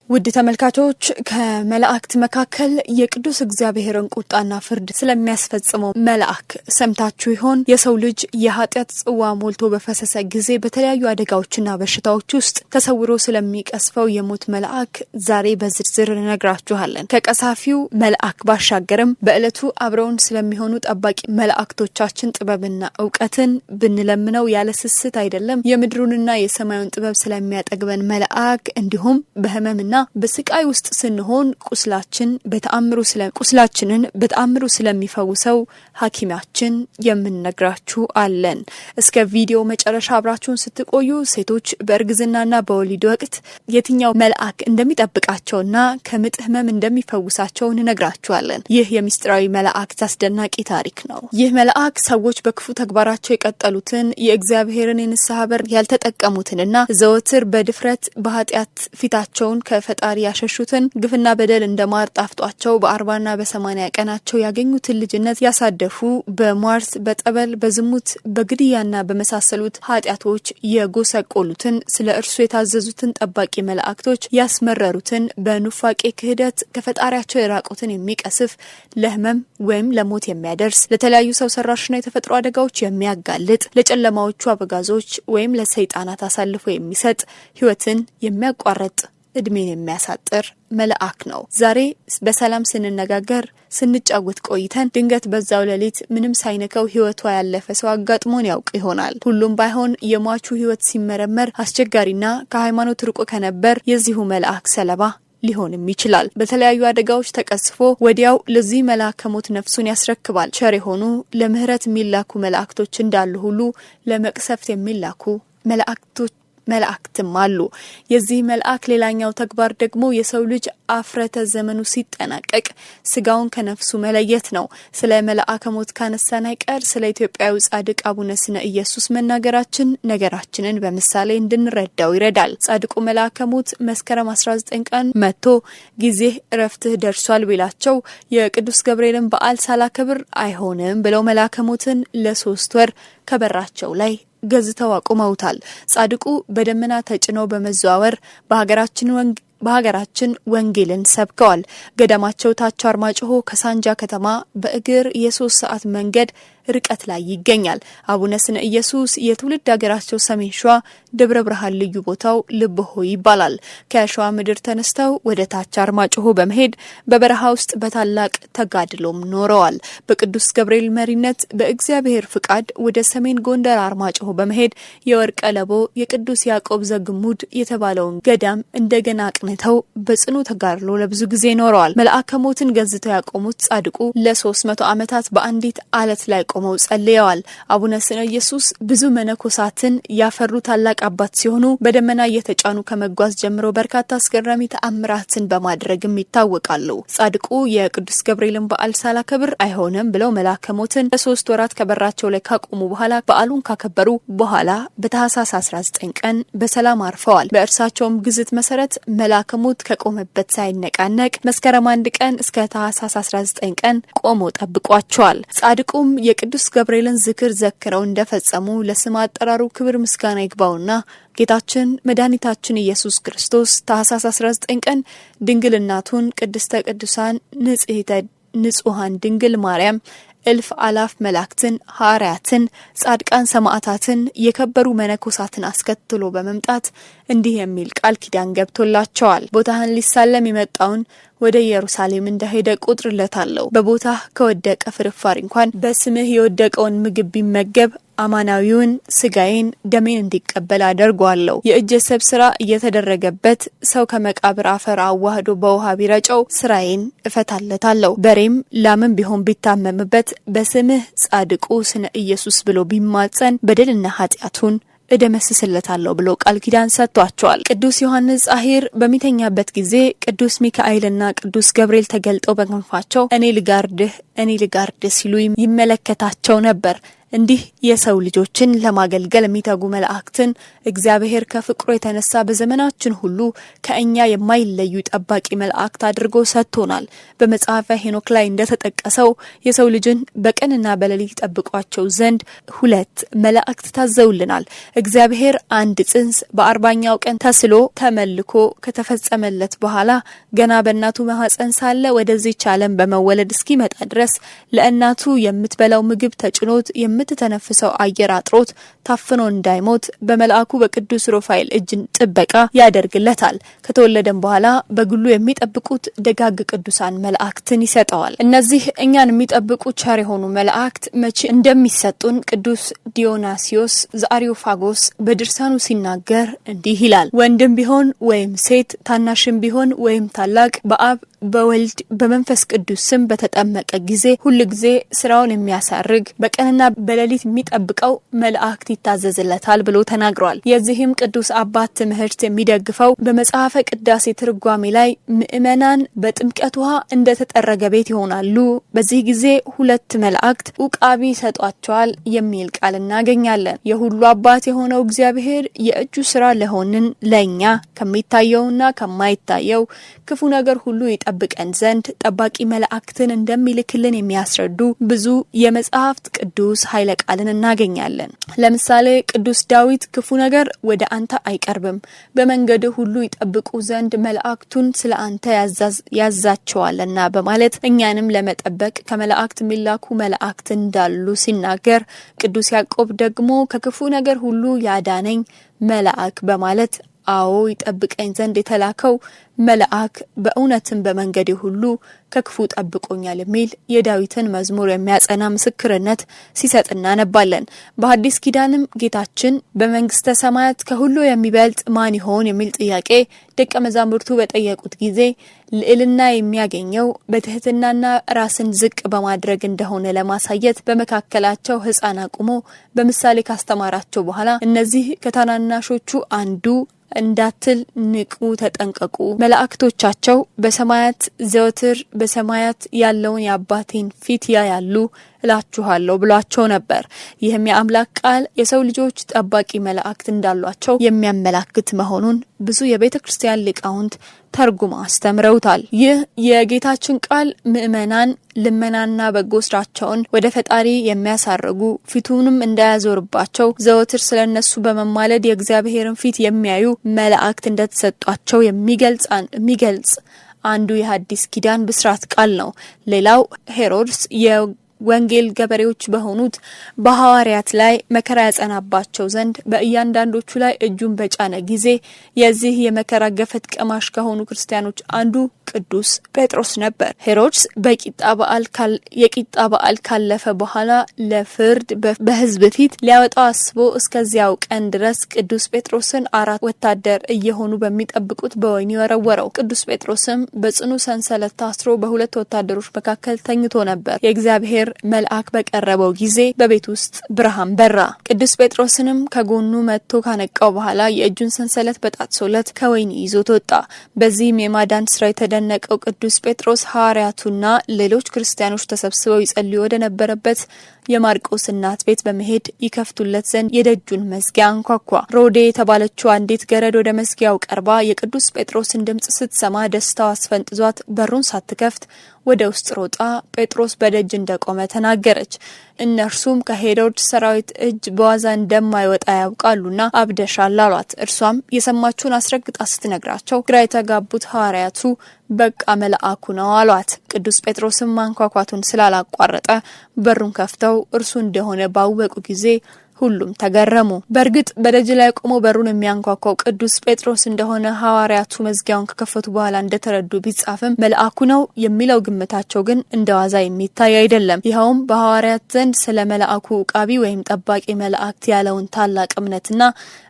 ውድ ተመልካቾች ከመላእክት መካከል የቅዱስ እግዚአብሔርን ቁጣና ፍርድ ስለሚያስፈጽመው መልአክ ሰምታችሁ ይሆን? የሰው ልጅ የኃጢአት ጽዋ ሞልቶ በፈሰሰ ጊዜ በተለያዩ አደጋዎችና በሽታዎች ውስጥ ተሰውሮ ስለሚቀስፈው የሞት መልአክ ዛሬ በዝርዝር እንነግራችኋለን። ከቀሳፊው መልአክ ባሻገርም በእለቱ አብረውን ስለሚሆኑ ጠባቂ መላእክቶቻችን ጥበብና ዕውቀትን ብንለምነው ያለ ስስት አይደለም የምድሩንና የሰማዩን ጥበብ ስለሚያጠግበን መልአክ እንዲሁም በህመምና በስቃይ ውስጥ ስንሆን ቁስላችንን በተአምሩ ስለሚፈውሰው ሐኪማችን የምንነግራችሁ አለን። እስከ ቪዲዮ መጨረሻ አብራችሁን ስትቆዩ ሴቶች በእርግዝናና በወሊድ ወቅት የትኛው መልአክ እንደሚጠብቃቸውና ከምጥ ህመም እንደሚፈውሳቸው እንነግራችኋለን። ይህ የሚስጥራዊ መልአክ አስደናቂ ታሪክ ነው። ይህ መልአክ ሰዎች በክፉ ተግባራቸው የቀጠሉትን የእግዚአብሔርን የንስሐ በር ያልተጠቀሙትንና ዘወትር በድፍረት በኃጢአት ፊታቸውን ፈጣሪ ያሸሹትን ግፍና በደል እንደማር ጣፍጧቸው በ40ና በ80 ቀናቸው ያገኙትን ልጅነት ያሳደፉ በሟርት በጠበል በዝሙት በግድያና በመሳሰሉት ኃጢያቶች የጎሰቆሉትን ስለ እርሱ የታዘዙትን ጠባቂ መላእክቶች ያስመረሩትን በኑፋቄ ክህደት ከፈጣሪያቸው የራቁትን የሚቀስፍ ለህመም ወይም ለሞት የሚያደርስ ለተለያዩ ሰው ሰራሽና የተፈጥሮ አደጋዎች የሚያጋልጥ ለጨለማዎቹ አበጋዞች ወይም ለሰይጣናት አሳልፎ የሚሰጥ ህይወትን የሚያቋርጥ እድሜን የሚያሳጥር መልአክ ነው። ዛሬ በሰላም ስንነጋገር ስንጫወት ቆይተን ድንገት በዛው ሌሊት ምንም ሳይነከው ህይወቷ ያለፈ ሰው አጋጥሞን ያውቅ ይሆናል። ሁሉም ባይሆን የሟቹ ህይወት ሲመረመር አስቸጋሪና ከሃይማኖት ርቆ ከነበር የዚሁ መልአክ ሰለባ ሊሆንም ይችላል። በተለያዩ አደጋዎች ተቀስፎ ወዲያው ለዚህ መልአክ ከሞት ነፍሱን ያስረክባል። ቸር የሆኑ ለምህረት የሚላኩ መላእክቶች እንዳሉ ሁሉ ለመቅሰፍት የሚላኩ መላእክትም አሉ። የዚህ መልአክ ሌላኛው ተግባር ደግሞ የሰው ልጅ አፍረተ ዘመኑ ሲጠናቀቅ ስጋውን ከነፍሱ መለየት ነው። ስለ መልአከ ሞት ካነሳን አይቀር ስለ ኢትዮጵያዊ ጻድቅ አቡነ ስነ ኢየሱስ መናገራችን ነገራችንን በምሳሌ እንድንረዳው ይረዳል። ጻድቁ መልአከ ሞት መስከረም 19 ቀን መጥቶ ጊዜ እረፍትህ ደርሷል ቢላቸው የቅዱስ ገብርኤልን በዓል ሳላከብር አይሆንም ብለው መልአከ ሞትን ለ3 ወር ከበራቸው ላይ ገዝተው አቁመውታል። ጻድቁ በደመና ተጭነው በመዘዋወር በሀገራችን ወንጌልን ሰብከዋል። ገዳማቸው ታች አርማጭሆ ከሳንጃ ከተማ በእግር የ3 ሰዓት መንገድ ርቀት ላይ ይገኛል። አቡነ ስነ ኢየሱስ የትውልድ ሀገራቸው ሰሜን ሸዋ ደብረ ብርሃን ልዩ ቦታው ልብሆ ይባላል። ከሸዋ ምድር ተነስተው ወደ ታች አርማጭሆ በመሄድ በበረሃ ውስጥ በታላቅ ተጋድሎም ኖረዋል። በቅዱስ ገብርኤል መሪነት በእግዚአብሔር ፍቃድ ወደ ሰሜን ጎንደር አርማጭሆ በመሄድ የወርቀ ለቦ የቅዱስ ያዕቆብ ዘግሙድ የተባለውን ገዳም እንደገና አቅንተው በጽኑ ተጋድሎ ለብዙ ጊዜ ኖረዋል። መልአከ ሞትን ገዝተው ያቆሙት ጻድቁ ለ300 ዓመታት በአንዲት አለት ላይ ቆመው ጸልየዋል። አቡነ ስነ ኢየሱስ ብዙ መነኮሳትን ያፈሩ ታላቅ አባት ሲሆኑ በደመና እየተጫኑ ከመጓዝ ጀምሮ በርካታ አስገራሚ ተአምራትን በማድረግም ይታወቃሉ። ጻድቁ የቅዱስ ገብርኤልን በዓል ሳላከብር አይሆንም ብለው መልአከ ሞትን ለ3 ወራት ከበራቸው ላይ ካቆሙ በኋላ በዓሉን ካከበሩ በኋላ በታህሳስ 19 ቀን በሰላም አርፈዋል። በእርሳቸውም ግዝት መሰረት መልአከ ሞት ከቆመበት ሳይነቃነቅ መስከረም 1 ቀን እስከ ታህሳስ 19 ቀን ቆሞ ጠብቋቸዋል። ጻድቁም የቅዱስ ገብርኤልን ዝክር ዘክረው እንደፈጸሙ ለስም አጠራሩ ክብር ምስጋና ይግባውና ጌታችን መድኃኒታችን ኢየሱስ ክርስቶስ ታህሳስ 19 ቀን ድንግል እናቱን ቅድስተ ቅዱሳን ንጽሕተ ንጹሃን ድንግል ማርያም እልፍ አላፍ መላእክትን ሐዋርያትን ጻድቃን ሰማዕታትን የከበሩ መነኮሳትን አስከትሎ በመምጣት እንዲህ የሚል ቃል ኪዳን ገብቶላቸዋል። ቦታህን ሊሳለም የመጣውን ወደ ኢየሩሳሌም እንደሄደ ቁጥርለታለሁ። በቦታ ከወደቀ ፍርፋሪ እንኳን በስምህ የወደቀውን ምግብ ቢመገብ አማናዊውን ስጋዬን ደሜን እንዲቀበል አደርጓለሁ። የእጅ ሰብ ስራ እየተደረገበት ሰው ከመቃብር አፈር አዋህዶ በውሃ ቢረጨው ስራዬን እፈታለታለሁ። በሬም ላምም ቢሆን ቢታመምበት በስምህ ጻድቁ ስነ ኢየሱስ ብሎ ቢማጸን በደልና ኃጢአቱን እደመስስለታለሁ ብሎ ቃል ኪዳን ሰጥቷቸዋል። ቅዱስ ዮሐንስ ጻሂር በሚተኛበት ጊዜ ቅዱስ ሚካኤልና ቅዱስ ገብርኤል ተገልጠው በክንፋቸው እኔ ልጋርድህ ሲሉ ይመለከታቸው ነበር። እንዲህ የሰው ልጆችን ለማገልገል የሚተጉ መላእክትን እግዚአብሔር ከፍቅሩ የተነሳ በዘመናችን ሁሉ ከእኛ የማይለዩ ጠባቂ መላእክት አድርጎ ሰጥቶናል። በመጽሐፈ ሄኖክ ላይ እንደተጠቀሰው የሰው ልጅን በቀንና በሌሊት ይጠብቋቸው ዘንድ 2 መላእክት ታዘውልናል። እግዚአብሔር አንድ ጽንስ በ40ኛው ቀን ተስሎ ተመልኮ ከተፈጸመለት በኋላ ገና በእናቱ ማህፀን ሳለ ወደዚህ ዓለም በመወለድ እስኪመጣ ድረስ ለእናቱ የምትበላው ምግብ ተጭኖት የምትተነፍሰው አየር አጥሮት ታፍኖ እንዳይሞት በመልአኩ በቅዱስ ሩፋኤል እጅ ጥበቃ ያደርግለታል። ከተወለደም በኋላ በግሉ የሚጠብቁት ደጋግ ቅዱሳን መላእክትን ይሰጠዋል። እነዚህ እኛን የሚጠብቁ ቸር የሆኑ መላእክት መቼ እንደሚሰጡን ቅዱስ ዲዮናሲዮስ ዘአሪዮፋጎስ በድርሳኑ ሲናገር እንዲህ ይላል። ወንድም ቢሆን ወይም ሴት፣ ታናሽም ቢሆን ወይም ታላቅ በአብ በወልድ በመንፈስ ቅዱስ ስም በተጠመቀ ጊዜ ሁሉ ጊዜ ስራውን የሚያሳርግ በቀንና በሌሊት የሚጠብቀው መላእክት ይታዘዝለታል ብሎ ተናግሯል። የዚህም ቅዱስ አባት ትምህርት የሚደግፈው በመጽሐፈ ቅዳሴ ትርጓሜ ላይ ምእመናን በጥምቀት ውሃ እንደተጠረገ ቤት ይሆናሉ፣ በዚህ ጊዜ 2 መላእክት ኡቃቢ ሰጧቸዋል የሚል ቃል እናገኛለን። የሁሉ አባት የሆነው እግዚአብሔር የእጁ ስራ ለሆንን ለኛ ከሚታየውና ከማይታየው ክፉ ነገር ሁሉ ይጠብቀን ዘንድ ጠባቂ መላእክትን እንደሚልክልን የሚያስረዱ ብዙ የመጽሐፍት ቅዱስ ኃይለ ቃልን እናገኛለን። ለምሳሌ ቅዱስ ዳዊት ክፉ ነገር ወደ አንተ አይቀርብም፣ በመንገድ ሁሉ ይጠብቁ ዘንድ መላእክቱን ስለ አንተ ያዛቸዋልና በማለት እኛንም ለመጠበቅ ከመላእክት የሚላኩ መላእክት እንዳሉ ሲናገር፣ ቅዱስ ያዕቆብ ደግሞ ከክፉ ነገር ሁሉ ያዳነኝ መልአክ በማለት አዎ ይጠብቀኝ ዘንድ የተላከው መልአክ በእውነትም በመንገዴ ሁሉ ከክፉ ጠብቆኛል የሚል የዳዊትን መዝሙር የሚያጸና ምስክርነት ሲሰጥ እናነባለን። በሐዲስ ኪዳንም ጌታችን በመንግስተ ሰማያት ከሁሉ የሚበልጥ ማን ይሆን የሚል ጥያቄ ደቀ መዛሙርቱ በጠየቁት ጊዜ ልዕልና የሚያገኘው በትህትናና ራስን ዝቅ በማድረግ እንደሆነ ለማሳየት በመካከላቸው ሕፃን አቁሞ በምሳሌ ካስተማራቸው በኋላ እነዚህ ከታናናሾቹ አንዱ እንዳትል ንቁ፣ ተጠንቀቁ፣ መላእክቶቻቸው በሰማያት ዘወትር በሰማያት ያለውን የአባቴን ፊት ያያሉ እላችኋለሁ ብሏቸው ነበር። ይህም የአምላክ ቃል የሰው ልጆች ጠባቂ መላእክት እንዳሏቸው የሚያመላክት መሆኑን ብዙ የቤተ ክርስቲያን ሊቃውንት ተርጉማ አስተምረውታል። ይህ የጌታችን ቃል ምእመናን ልመናና በጎ ስራቸውን ወደ ፈጣሪ የሚያሳርጉ ፊቱንም እንዳያዞርባቸው ዘወትር ስለነሱ በመማለድ የእግዚአብሔርን ፊት የሚያዩ መላእክት እንደተሰጧቸው የሚገልጽ አንዱ የሐዲስ ኪዳን ብስራት ቃል ነው። ሌላው ሄሮድስ ወንጌል ገበሬዎች በሆኑት በሐዋርያት ላይ መከራ ያጸናባቸው ዘንድ በእያንዳንዶቹ ላይ እጁን በጫነ ጊዜ የዚህ የመከራ ገፈት ቀማሽ ከሆኑ ክርስቲያኖች አንዱ ቅዱስ ጴጥሮስ ነበር። ሄሮድስ የቂጣ በዓል ካለፈ በኋላ ለፍርድ በሕዝብ ፊት ሊያወጣው አስቦ እስከዚያው ቀን ድረስ ቅዱስ ጴጥሮስን 4 ወታደር እየሆኑ በሚጠብቁት በወህኒ ወረወረው። ቅዱስ ጴጥሮስም በጽኑ ሰንሰለት ታስሮ በ2 ወታደሮች መካከል ተኝቶ ነበር። የእግዚአብሔር መልአክ በቀረበው ጊዜ በቤት ውስጥ ብርሃን በራ። ቅዱስ ጴጥሮስንም ከጎኑ መጥቶ ካነቃው በኋላ የእጁን ሰንሰለት በጣጥሶለት ከወህኒ ይዞት ወጣ። በዚህም የማዳን ስራ የተደነቀው ቅዱስ ጴጥሮስ ሐዋርያቱና ሌሎች ክርስቲያኖች ተሰብስበው ይጸልዩ ወደ ነበረበት የማርቆስ እናት ቤት በመሄድ ይከፍቱለት ዘንድ የደጁን መዝጊያ አንኳኳ። ሮዴ የተባለችው አንዲት ገረድ ወደ መዝጊያው ቀርባ የቅዱስ ጴጥሮስን ድምጽ ስትሰማ ደስታው አስፈንጥዟት በሩን ሳትከፍት ወደ ውስጥ ሮጣ ጴጥሮስ በደጅ እንደቆመ ተናገረች። እነርሱም ከሄሮድስ ሰራዊት እጅ በዋዛ እንደማይወጣ ያውቃሉና አብደሻል አሏት። እርሷም የሰማችውን አስረግጣ ስትነግራቸው ግራ የተጋቡት ሐዋርያቱ በቃ መልአኩ ነው አሏት። ቅዱስ ጴጥሮስም ማንኳኳቱን ስላላቋረጠ በሩን ከፍተው እርሱ እንደሆነ ባወቁ ጊዜ ሁሉም ተገረሙ። በእርግጥ በደጅ ላይ ቆሞ በሩን የሚያንኳኳው ቅዱስ ጴጥሮስ እንደሆነ ሐዋርያቱ መዝጊያውን ከከፈቱ በኋላ እንደተረዱ ቢጻፍም መልአኩ ነው የሚለው ግምታቸው ግን እንደዋዛ የሚታይ አይደለም። ይኸውም በሐዋርያት ዘንድ ስለ መልአኩ ቃቢ ወይም ጠባቂ መላእክት ያለውን ታላቅ እምነትና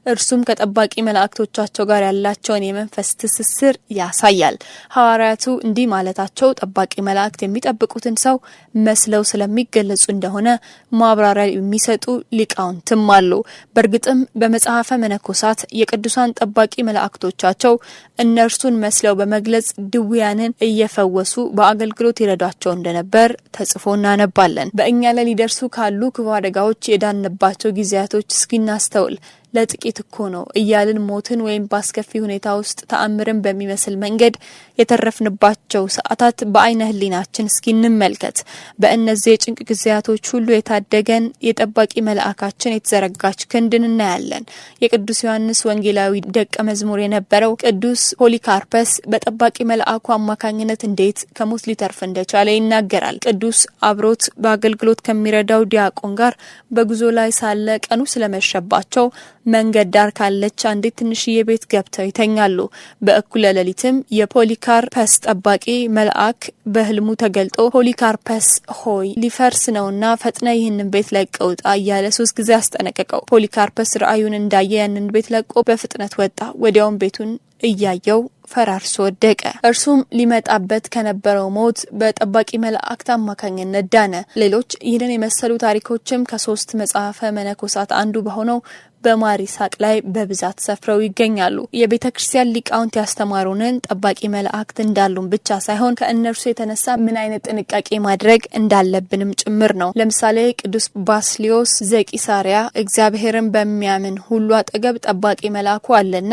እርሱም ከጠባቂ መላእክቶቻቸው ጋር ያላቸውን የመንፈስ ትስስር ያሳያል። ሐዋርያቱ እንዲህ ማለታቸው ጠባቂ መላእክት የሚጠብቁትን ሰው መስለው ስለሚገለጹ እንደሆነ ማብራሪያ የሚሰጡ ሊቃውንት ሊቃውንትም አሉ። በእርግጥም በመጽሐፈ መነኮሳት የቅዱሳን ጠባቂ መላእክቶቻቸው እነርሱን መስለው በመግለጽ ድውያንን እየፈወሱ በአገልግሎት ይረዷቸው እንደነበር ተጽፎ እናነባለን። በእኛ ላይ ሊደርሱ ካሉ ክፉ አደጋዎች የዳንባቸው ጊዜያቶች እስኪናስተውል ለጥቂት እኮ ነው እያልን ሞትን ወይም ባስከፊ ሁኔታ ውስጥ ተአምርን በሚመስል መንገድ የተረፍንባቸው ሰዓታት በአይነ ህሊናችን እስኪንመልከት። በእነዚህ የጭንቅ ጊዜያቶች ሁሉ የታደገን የጠባቂ መልአካችን የተዘረጋች ክንድን እናያለን። የቅዱስ ዮሐንስ ወንጌላዊ ደቀ መዝሙር የነበረው ቅዱስ ፖሊካርፐስ በጠባቂ መልአኩ አማካኝነት እንዴት ከሞት ሊተርፍ እንደቻለ ይናገራል። ቅዱስ አብሮት በአገልግሎት ከሚረዳው ዲያቆን ጋር በጉዞ ላይ ሳለ ቀኑ ስለመሸባቸው መንገድ ዳር ካለች አንዲት ትንሽዬ ቤት ገብተው ይተኛሉ። በእኩለ ሌሊትም የፖሊካርፐስ ጠባቂ መልአክ በህልሙ ተገልጦ ፖሊካርፐስ ሆይ ሊፈርስ ነውና ፈጥነ ይህንን ቤት ለቀው ውጣ እያለ 3 ጊዜ አስጠነቀቀው። ፖሊካርፐስ ራእዩን እንዳየ ያንን ቤት ለቆ በፍጥነት ወጣ። ወዲያውም ቤቱን እያየው ፈራርሶ ወደቀ። እርሱም ሊመጣበት ከነበረው ሞት በጠባቂ መላእክት አማካኝነት ዳነ። ሌሎች ይህንን የመሰሉ ታሪኮችም ከ3 መጽሐፈ መነኮሳት አንዱ በሆነው በማር ይስሐቅ ላይ በብዛት ሰፍረው ይገኛሉ። የቤተ ክርስቲያን ሊቃውንት ያስተማሩንን ጠባቂ መላእክት እንዳሉን ብቻ ሳይሆን ከእነርሱ የተነሳ ምን አይነት ጥንቃቄ ማድረግ እንዳለብንም ጭምር ነው። ለምሳሌ ቅዱስ ባስልዮስ ዘቂሳርያ እግዚአብሔርን በሚያምን ሁሉ አጠገብ ጠባቂ መልአኩ አለና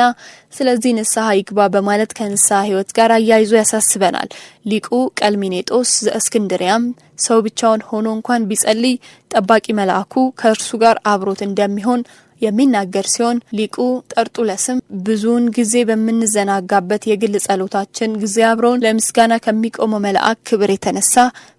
ስለዚህ ንስሐ ይግባ በማለት ከንስሐ ሕይወት ጋር አያይዞ ያሳስበናል። ሊቁ ቀልሚኔጦስ ዘእስክንድርያም ሰው ብቻውን ሆኖ እንኳን ቢጸልይ ጠባቂ መልአኩ ከእርሱ ጋር አብሮት እንደሚሆን የሚናገር ሲሆን ሊቁ ጠርጡለስም ብዙውን ጊዜ በምንዘናጋበት የግል ጸሎታችን ጊዜ አብሮን ለምስጋና ከሚቆመው መልአክ ክብር የተነሳ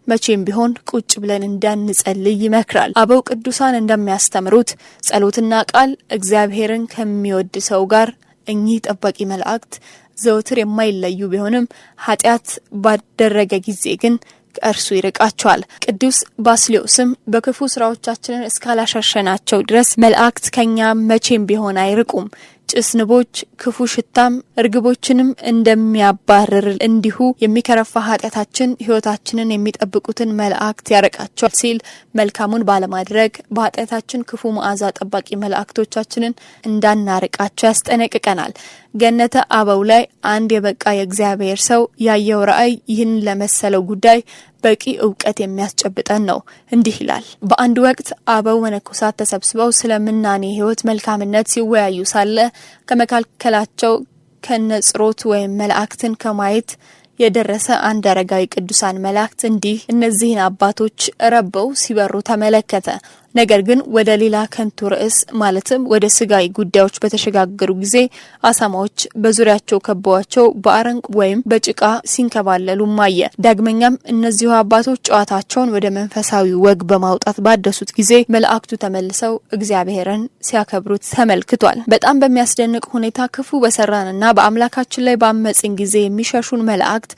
መቼም ቢሆን ቁጭ ብለን እንዳንጸልይ ይመክራል። አበው ቅዱሳን እንደሚያስተምሩት ጸሎትና ቃል እግዚአብሔርን ከሚወድ ሰው ጋር እኚህ ጠባቂ መላእክት ዘውትር የማይለዩ ቢሆንም ኃጢአት ባደረገ ጊዜ ግን እርሱ ይርቃቸዋል። ቅዱስ ባስልዮስም በክፉ ስራዎቻችንን እስካላሻሸናቸው ድረስ መላእክት ከኛ መቼም ቢሆን አይርቁም። ጭስንቦች ክፉ ሽታም እርግቦችንም እንደሚያባርር እንዲሁ የሚከረፋ ኃጢአታችን ሕይወታችንን የሚጠብቁትን መላእክት ያረቃቸዋል ሲል መልካሙን ባለማድረግ በኃጢአታችን ክፉ መዓዛ ጠባቂ መላእክቶቻችንን እንዳናርቃቸው ያስጠነቅቀናል። ገነተ አበው ላይ አንድ የበቃ የእግዚአብሔር ሰው ያየው ራእይ ይህን ለመሰለው ጉዳይ በቂ ዕውቀት የሚያስጨብጠን ነው። እንዲህ ይላል። በአንድ ወቅት አበው መነኮሳት ተሰብስበው ስለምናኔ ሕይወት መልካምነት ሲወያዩ ሳለ ከመካከላቸው ከነጽሮት ወይም መላእክትን ከማየት የደረሰ አንድ አረጋዊ ቅዱሳን መላእክት እንዲህ እነዚህን አባቶች ረበው ሲበሩ ተመለከተ። ነገር ግን ወደ ሌላ ከንቱ ርዕስ ማለትም ወደ ስጋይ ጉዳዮች በተሸጋገሩ ጊዜ አሳማዎች በዙሪያቸው ከበዋቸው በአረንቅ ወይም በጭቃ ሲንከባለሉ ማየ። ዳግመኛም እነዚሁ አባቶች ጨዋታቸውን ወደ መንፈሳዊ ወግ በማውጣት ባደሱት ጊዜ መላእክቱ ተመልሰው እግዚአብሔርን ሲያከብሩት ተመልክቷል። በጣም በሚያስደንቅ ሁኔታ ክፉ በሰራንና በአምላካችን ላይ ባመጽን ጊዜ የሚሸሹን መላእክት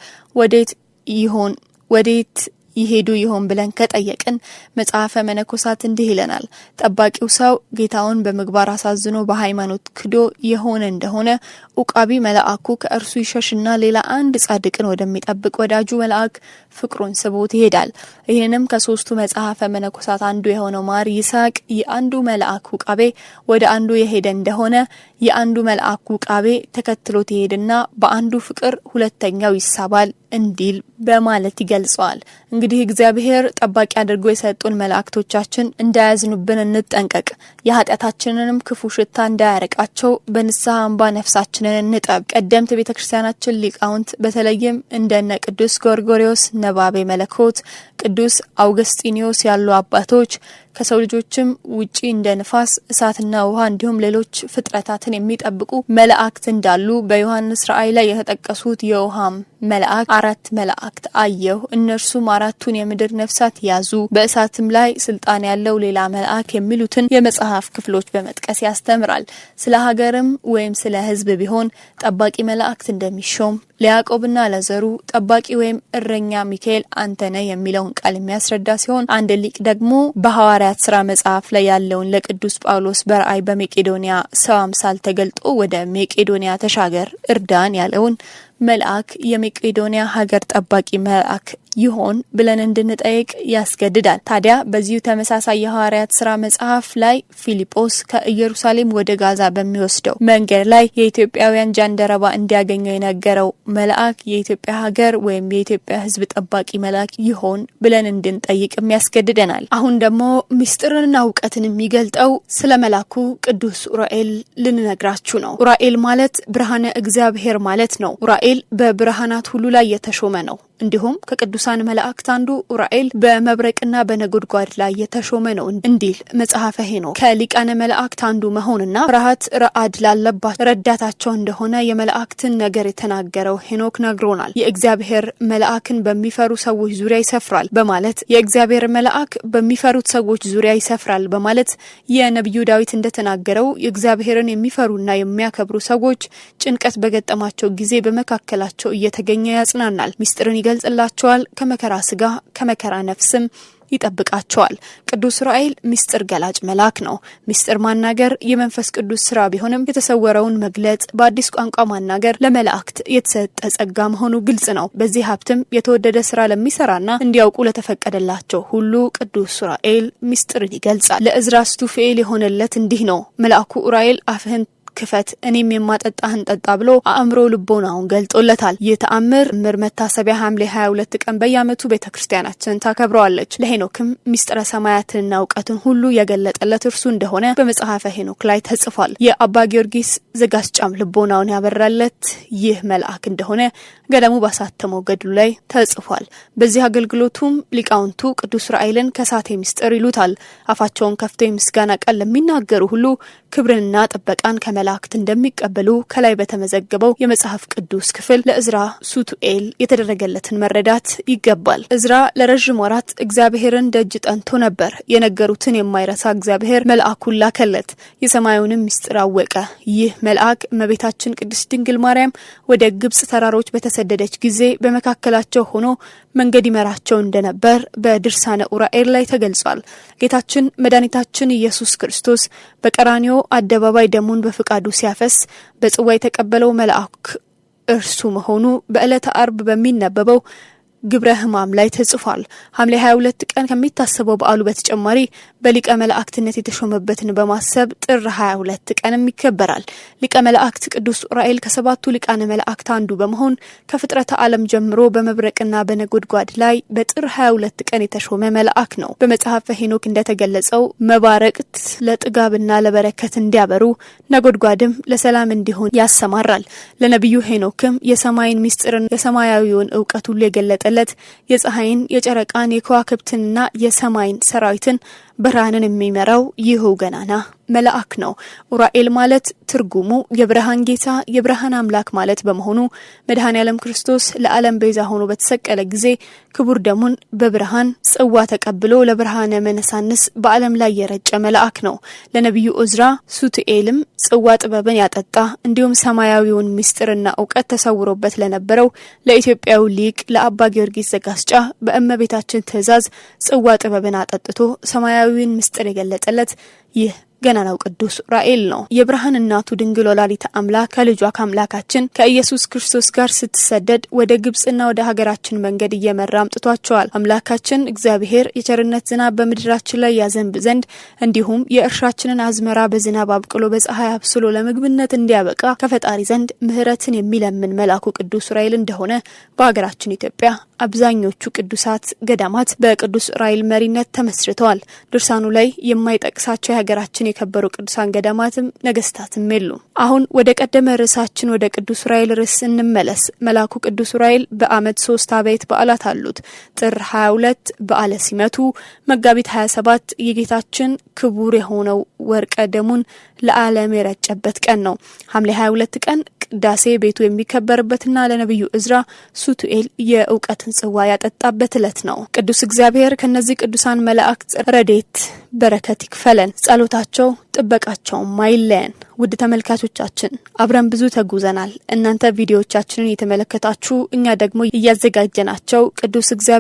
ወዴት ይሄዱ ይሆን ብለን ከጠየቅን መጽሐፈ መነኮሳት እንዲህ ይለናል። ጠባቂው ሰው ጌታውን በምግባር አሳዝኖ በሃይማኖት ክዶ የሆነ እንደሆነ ኡቃቢ መልአኩ ከእርሱ ይሸሽና ሌላ አንድ ጻድቅን ወደሚጠብቅ ወዳጁ መልአክ ፍቅሩን ስቦት ይሄዳል። ይህንንም ከ3ቱ መጽሐፈ መነኮሳት አንዱ የሆነው ማር ይስሐቅ የአንዱ መልአክ ኡቃቤ ወደ አንዱ የሄደ እንደሆነ የአንዱ መልአክ ኡቃቤ ተከትሎት ይሄድና በአንዱ ፍቅር ሁለተኛው ይሳባል እንዲል በማለት ይገልጸዋል። እንግዲህ እግዚአብሔር ጠባቂ አድርጎ የሰጡን መላእክቶቻችን እንዳያዝኑብን እንጠንቀቅ። የኃጢአታችንንም ክፉ ሽታ እንዳያረቃቸው በንስሐ እንባ ነፍሳችንን እንጠብ። ቀደምት ቤተክርስቲያናችን ሊቃውንት በተለይም እንደነ ቅዱስ ጎርጎርዮስ ነባቤ መለኮት፣ ቅዱስ አውግስጢኖስ ያሉ አባቶች ከሰው ልጆችም ውጪ እንደ ንፋስ፣ እሳትና ውሃ እንዲሁም ሌሎች ፍጥረታትን የሚጠብቁ መላእክት እንዳሉ በዮሐንስ ራእይ ላይ የተጠቀሱት የውሃም መልአክ 4 መላእክት አየሁ። እነርሱም 4ቱን የምድር ነፍሳት ያዙ፣ በእሳትም ላይ ስልጣን ያለው ሌላ መልአክ የሚሉትን የመጽሐፍ ክፍሎች በመጥቀስ ያስተምራል። ስለ ሀገርም ወይም ስለ ሕዝብ ቢሆን ጠባቂ መላእክት እንደሚሾም ለያዕቆብና ለዘሩ ጠባቂ ወይም እረኛ ሚካኤል አንተነ የሚለውን ቃል የሚያስረዳ ሲሆን አንድ ሊቅ ደግሞ በሐዋርያት ሥራ መጽሐፍ ላይ ያለውን ለቅዱስ ጳውሎስ በራእይ በመቄዶንያ ሰው አምሳል ተገልጦ ወደ መቄዶንያ ተሻገር እርዳን ያለውን መልአክ የመቄዶንያ ሀገር ጠባቂ መልአክ ይሆን ብለን እንድንጠይቅ ያስገድዳል። ታዲያ በዚሁ ተመሳሳይ የሐዋርያት ሥራ መጽሐፍ ላይ ፊልጶስ ከኢየሩሳሌም ወደ ጋዛ በሚወስደው መንገድ ላይ የኢትዮጵያውያን ጃንደረባ እንዲያገኘው የነገረው መልአክ የኢትዮጵያ ሀገር ወይም የኢትዮጵያ ሕዝብ ጠባቂ መልአክ ይሆን ብለን እንድንጠይቅ ያስገድደናል። አሁን ደግሞ ምስጢርንና ዕውቀትን የሚገልጠው ስለ መልአኩ ቅዱስ ኡራኤል ልንነግራችሁ ነው። ኡራኤል ማለት ብርሃነ እግዚአብሔር ማለት ነው። ኡራኤል በብርሃናት ሁሉ ላይ የተሾመ ነው። እንዲሁም ከቅዱሳን መላእክት አንዱ ኡራኤል በመብረቅና በነጎድጓድ ላይ የተሾመ ነው እንዲል መጽሐፈ ሄኖክ ከሊቃነ መላእክት አንዱ መሆንና ፍርሃት ረአድ ላለባት ረዳታቸው እንደሆነ የመላእክትን ነገር የተናገረው ሄኖክ ነግሮናል። የእግዚአብሔር መልአክን በሚፈሩ ሰዎች ዙሪያ ይሰፍራል በማለት የእግዚአብሔር መልአክ በሚፈሩት ሰዎች ዙሪያ ይሰፍራል በማለት የነብዩ ዳዊት እንደተናገረው የእግዚአብሔርን የሚፈሩና የሚያከብሩ ሰዎች ጭንቀት በገጠማቸው ጊዜ በመካከላቸው እየተገኘ ያጽናናል። ምስጢርን ይገልጽላቸዋል። ከመከራ ስጋ ከመከራ ነፍስም ይጠብቃቸዋል። ቅዱስ ኡራኤል ምስጢር ገላጭ መልአክ ነው። ምስጢር ማናገር የመንፈስ ቅዱስ ስራ ቢሆንም የተሰወረውን መግለጽ በአዲስ ቋንቋ ማናገር ለመላእክት የተሰጠ ጸጋ መሆኑ ግልጽ ነው። በዚህ ሀብትም የተወደደ ስራ ለሚሰራና እንዲያውቁ ለተፈቀደላቸው ሁሉ ቅዱስ ኡራኤል ምስጢርን ይገልጻል። ለእዝራ ስቱፌል የሆነለት እንዲህ ነው። መልአኩ ኡራኤል አፍህን ክፈት እኔም የማጠጣህን ጠጣ ብሎ አእምሮ ልቦናውን ገልጦለታል። ይህ ተአምር መታሰቢያ ሐምሌ 22 ቀን በየዓመቱ ቤተክርስቲያናችን ታከብረዋለች። ለሄኖክም ምስጢረ ሰማያትንና ዕውቀትን ሁሉ የገለጠለት እርሱ እንደሆነ በመጽሐፈ ሄኖክ ላይ ተጽፏል። የአባ ጊዮርጊስ ዘጋስጫም ልቦናውን ያበራለት ይህ መልአክ እንደሆነ ገዳሙ ባሳተመው ገድሉ ላይ ተጽፏል። በዚህ አገልግሎቱም ሊቃውንቱ ቅዱስ ኡራኤልን ከሳቴ ምስጢር ይሉታል። አፋቸውን ከፍተው የምስጋና ቃል ለሚናገሩ ሁሉ ክብርንና ጥበቃን ከመላእክት እንደሚቀበሉ ከላይ በተመዘገበው የመጽሐፍ ቅዱስ ክፍል ለእዝራ ሱቱኤል የተደረገለትን መረዳት ይገባል። እዝራ ለረጅም ወራት እግዚአብሔርን ደጅ ጠንቶ ነበር። የነገሩትን የማይረሳ እግዚአብሔር መልአኩን ላከለት። የሰማዩንም ምስጢር አወቀ። ይህ መልአክ እመቤታችን ቅድስት ድንግል ማርያም ወደ ግብጽ ተራሮች በተሰደደች ጊዜ በመካከላቸው ሆኖ መንገድ ይመራቸው እንደነበር በድርሳነ ኡራኤል ላይ ተገልጿል። ጌታችን መድኃኒታችን ኢየሱስ ክርስቶስ በቀራንዮ አደባባይ ደሙን በፍቃዱ ሲያፈስ በጽዋ የተቀበለው መልአክ እርሱ መሆኑ በዕለተ አርብ በሚነበበው ግብረ ሕማም ላይ ተጽፏል። ሐምሌ 22 ቀን ከሚታሰበው በዓሉ በተጨማሪ በሊቀ መላእክትነት የተሾመበትን በማሰብ ጥር 22 ቀንም ይከበራል። ሊቀ መላእክት ቅዱስ ኡራኤል ከሰባቱ ሊቃነ መላእክት አንዱ በመሆን ከፍጥረተ ዓለም ጀምሮ በመብረቅና በነጎድጓድ ላይ በጥር 22 ቀን የተሾመ መልአክ ነው። በመጽሐፈ ሄኖክ እንደተገለጸው መባረቅት ለጥጋብና ለበረከት እንዲያበሩ፣ ነጎድጓድም ለሰላም እንዲሆን ያሰማራል። ለነብዩ ሄኖክም የሰማይን ምስጢርን የሰማያዊውን ዕውቀት ሁሉ የገለጠለት የፀሐይን የጨረቃን የከዋክብትንና የሰማይን ሰራዊትን ብርሃንን የሚመራው ይህው ገናና መልአክ ነው። ኡራኤል ማለት ትርጉሙ የብርሃን ጌታ የብርሃን አምላክ ማለት በመሆኑ መድኃኔ ዓለም ክርስቶስ ለዓለም ቤዛ ሆኖ በተሰቀለ ጊዜ ክቡር ደሙን በብርሃን ጽዋ ተቀብሎ ለብርሃነ መነሳንስ በዓለም ላይ የረጨ መልአክ ነው። ለነብዩ እዝራ ሱቱኤልም ጽዋ ጥበብን ያጠጣ እንዲሁም ሰማያዊውን ምስጢርና ዕውቀት ተሰውሮበት ለነበረው ለኢትዮጵያው ሊቅ ለአባ ጊዮርጊስ ዘጋስጫ በእመቤታችን ትእዛዝ ጽዋ ጥበብን አጠጥቶ ሰማያዊውን ምስጢር የገለጠለት ይህ ገናናው ቅዱስ ኡራኤል ነው። የብርሃን እናቱ ድንግል ወላዲተ አምላክ ከልጇ ከአምላካችን ከኢየሱስ ክርስቶስ ጋር ስትሰደድ ወደ ግብጽና ወደ ሀገራችን መንገድ እየመራ አምጥቷቸዋል። አምላካችን እግዚአብሔር የቸርነት ዝናብ በምድራችን ላይ ያዘንብ ዘንድ እንዲሁም የእርሻችንን አዝመራ በዝናብ አብቅሎ በፀሐይ አብስሎ ለምግብነት እንዲያበቃ ከፈጣሪ ዘንድ ምሕረትን የሚለምን መልአኩ ቅዱስ ኡራኤል እንደሆነ በሀገራችን ኢትዮጵያ አብዛኞቹ ቅዱሳት ገዳማት በቅዱስ ኡራኤል መሪነት ተመስርተዋል። ድርሳኑ ላይ የማይጠቅሳቸው የሀገራችን የከበሩ ቅዱሳን ገዳማትም ነገስታትም የሉም። አሁን ወደ ቀደመ ርዕሳችን ወደ ቅዱስ ኡራኤል ርዕስ እንመለስ። መልአኩ ቅዱስ ኡራኤል በዓመት 3 አበይት በዓላት አሉት። ጥር 22 በዓለ ሲመቱ፣ መጋቢት 27 የጌታችን ክቡር የሆነው ወርቀ ደሙን ለዓለም የረጨበት ቀን ነው። ሐምሌ 22 ቀን ቅዳሴ ቤቱ የሚከበርበትና ለነብዩ እዝራ ሱቱኤል የዕውቀትን ጽዋ ያጠጣበት ዕለት ነው። ቅዱስ እግዚአብሔር ከነዚህ ቅዱሳን መላእክት ረድኤት በረከት ይክፈለን። ጸሎታቸው ጥበቃቸው ማይለየን። ውድ ተመልካቾቻችን አብረን ብዙ ተጉዘናል። እናንተ ቪዲዮዎቻችንን እየተመለከታችሁ እኛ ደግሞ እያዘጋጀናቸው ቅዱስ እግዚአብሔር